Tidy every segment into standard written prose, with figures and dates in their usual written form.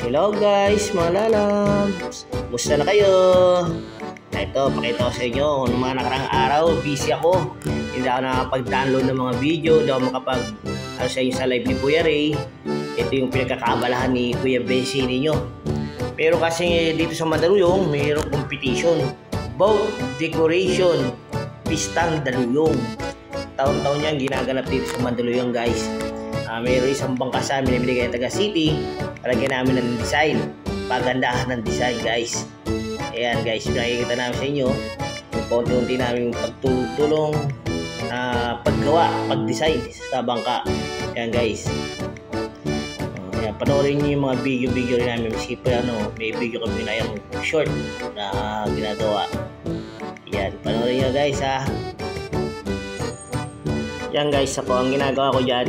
Hello guys, mga lalabs. Kumusta na kayo? Ito, pakita ko sa inyo kung mga nakarang araw, busy ako. Hindi ako nakapag-download ng mga video. Hindi ako makapag sa inyo sa live ni Kuya Ray. Ito yung pinagkakaabalahan ni Kuya Bessie ninyo. Pero kasi dito sa Mandaluyong, mayroong competition. Boat Decoration Pistang Daluyong. Taon-taon yan ginaganap dito sa Mandaluyong guys. Mayroon isang bangka sa amin na binigay ng Taga City. Palagyan namin ng design. Pagandahan ng design guys. Ayan guys, nakikita namin sa inyo yung konti-unti namin pagtulong, paggawa, pag-design sa bangka. Ayan guys. Ayan, panoorin nyo yung mga video rin namin. May video kami na yung short na ginagawa. Ayan, panoorin nyo guys ha. Ayan guys, ako ang ginagawa ko dyan.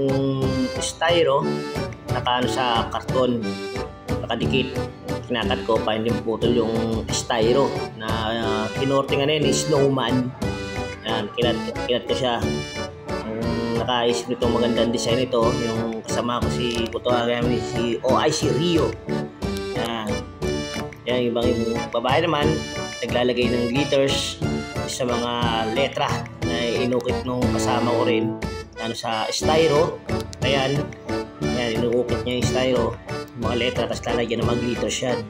Yung styro nakaano sa karton, nakadikit, kinakat ko pa hindi putol yung styro na kinortingan na yun, snowman. Yan, kinat ko siya. Nakaisip nito magandang design ito yung kasama ko si si OIC Rio. Yan, ibang yung babae naman naglalagay ng glitters sa mga letra na inukit nung kasama ko rin sa styro. Ayan, inuukit niya yung styro, mga letra, tapos lalagyan ng mga glitters yan.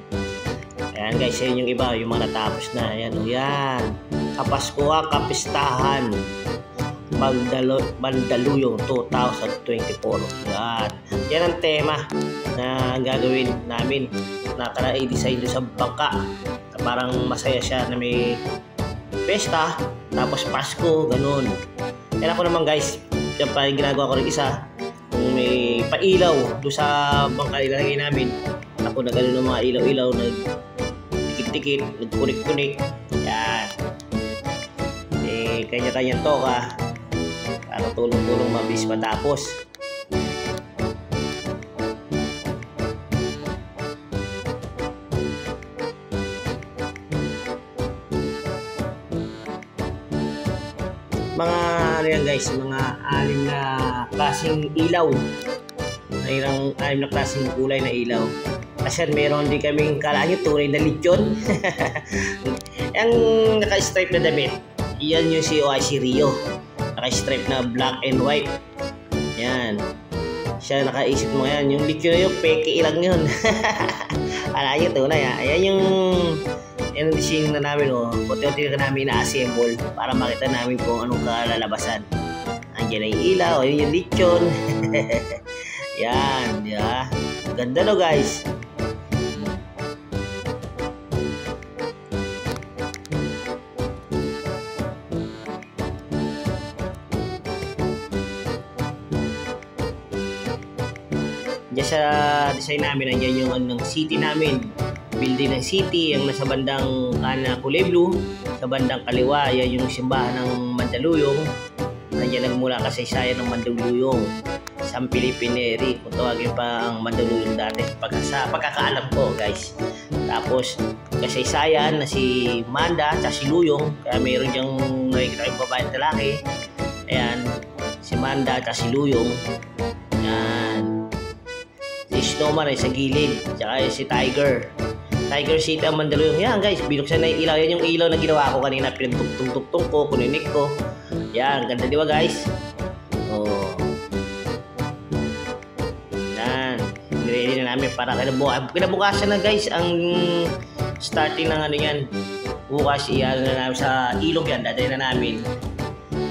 Ayan guys, yan yung iba, yung mga natapos na. Ayan, yan. Kapaskuha, Kapistahan Mandaluyong 2024. Yan ang tema na gagawin namin, na i-design doon sa bangka na parang masaya siya na may pesta, tapos Pasko, ganun. Yan ako naman guys, yan pa yung ginagawa ko rin isa, kung may pailaw doon sa bangka ilalagay namin. Ako na gano'n ng mga ilaw-ilaw, nagdikit-dikit, nagkunik-kunik. Yan. Kanya-kanyang toka para tulong-tulong mabilis matapos. Mga ano yan guys, mga anim na klaseng ilaw, anim na klaseng kulay na ilaw. Kasi meron din kaming kalahin tunay na lechon. Yung naka-stripe na damit, yan yung si OIC Rio, naka-stripe na black and white. Yan, siya nakaisip mo yan. Yung lechon na yun, peke ilang yun. Ala nyo tunay ha. Ayan yung design na namin, unti-unti na namin na-assemble para makita namin kung anong kalalabasan. Andiyan na yung ilaw, ayun yung lechon. Yan, yeah. Ganda no guys. Diyan sa design namin, nandiyan yung city namin, building ng city, yung nasa bandang kanan kulay blue, sa bandang kaliwa yan yung simbahan ng Mandaluyong. Nandiyan nagmula kasaysayan ng Mandaluyong, San Felipe Neri, kung tawagin pa ang Mandaluyong dati, pagkakaalam ko guys. Tapos kasaysayan na si Manda at si Luyong, kaya mayroon diyang nakikita yung babae at lalaki. Ayan, si Manda at si Luyong. Yan, si Snowman ay sa gilid, tsaka si Tiger City ang Mandaluyong. Yan guys, binuksan na yung ilaw. Yan yung ilaw na ginawa ko kanina, pinagtugtong ko, kuninik ko. Yan, ganda diba guys? Yan, ready na namin para kinabukasan na guys ang starting ng ano yan. Bukas iyan na namin sa ilog yan, dadali na namin.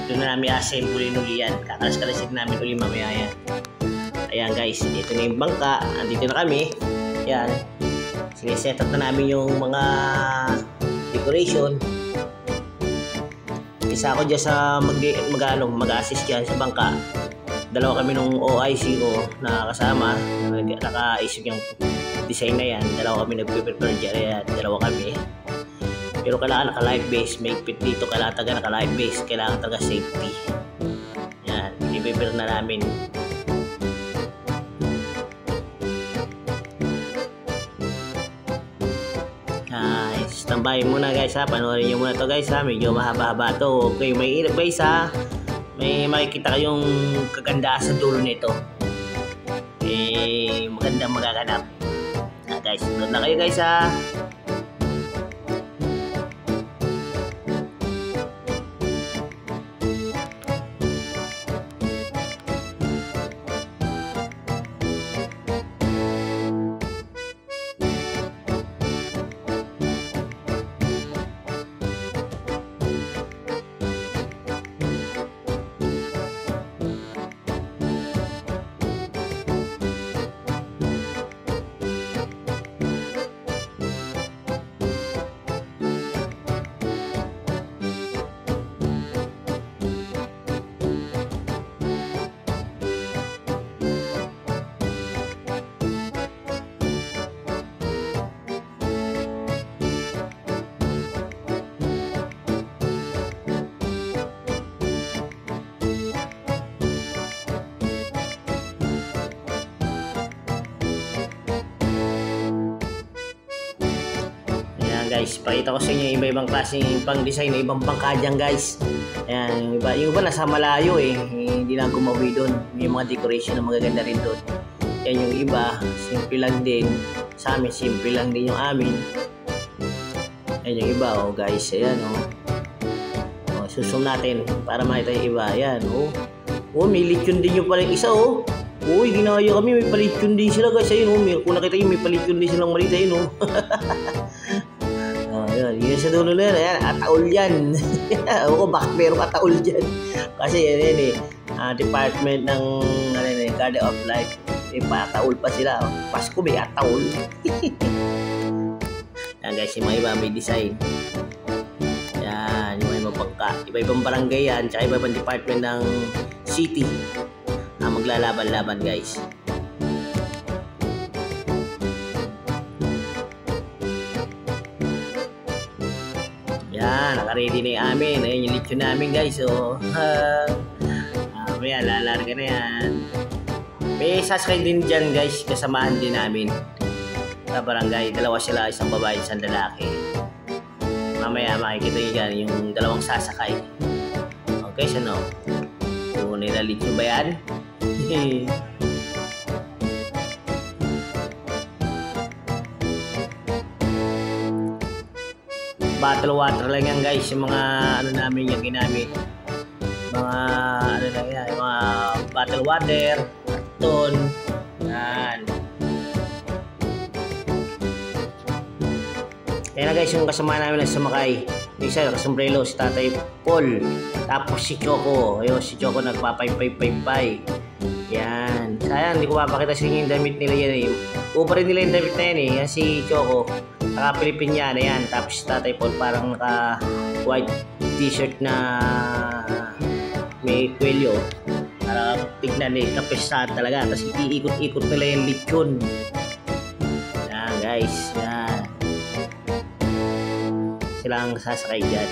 Doon na namin assemblein uli yan, kakalas-kalasin namin uli mamaya yan. Ayan guys, ito na yung bangka, andito na kami. Yan, sineset up na namin yung mga decoration. Isa ako dyan sa mag-assist dyan sa bangka. Dalawa kami nung OIC ko na kasama, nakaisip yung design na yan. Dalawa kami nag-prepare dyan. Ayan, dalawa kami. Pero kailangan naka-life base, may pit dito, kailangan taga naka-life base, kailangan taga safety. Yan, i-prepare na namin. Standby muna guys ha, panoorin nyo muna to guys ha, medyo mahaba-haba to. Okay, may ilap guys ha, may makikita kayong kagandahan sa dulo nito. magandang magaganap. Guys, sunod na kayo guys ha. Guys, pakita ko sa inyo iba-ibang klaseng pang-design ng ibang bangka dyan guys. Ayan, yung iba nasa malayo hindi lang gumawi doon. May mga decoration na magaganda rin doon. Yan yung iba, simple lang din. Sa amin, simple lang din yung amin. Ayan yung iba, oh guys, ayan oh. Susum natin para makita yung iba. Ayan, oh, may lechon din yung pala yung isa, oh. Uy, ginaya kami, may palityon din sila guys. Ayun, oh, kung nakita yun, may palityon din silang malita yun, oh. Yun sa dulo na yan, ayan, ataol yan. Ako, bakit meron ataol dyan? Kasi yan department ng Garden of Life. Pa-ataol pa sila. Pasko may ataol. Yan guys, yung mga iba may design. Yan, yung mga ibang bangka. Iba-ibang barangay yan, tsaka iba-ibang department ng city. Maglalaban-laban guys. Yan, naka-ready na yung amin. Ayun yung lechon namin guys. So, mamaya lalarga na yan. May sasakay din dyan guys. Kasamahan din namin sa barangay. Dalawa sila, isang babae, isang lalaki. Mamaya makikita nyo dyan yung dalawang sasakay. Okay, so no. Kung nila lechon ba yan? Bottle water lang yan guys, yung mga namin yung ginamit, mga lang yan, yung mga bottle water, karton, yan. Yan na guys, yung kasama namin na sumakay. Yung isa, nakasombrelo, si Tatay Paul, tapos si Choco. Ayun, si Choco nagpapay-pay-pay-pay. Yan, sayang, hindi ko mapakita sa inyo yung damit nila yan upa rin nila yung damit na yan yan si Choco. Naka-Pilipiniana yan. Tapos Tatay Paul parang naka-white t-shirt na may kwelyo. Para tignan kapesahan talaga. Tapos iikot-ikot nila yung lechon. Yan guys. Yan. Sila ang sasakay dyan.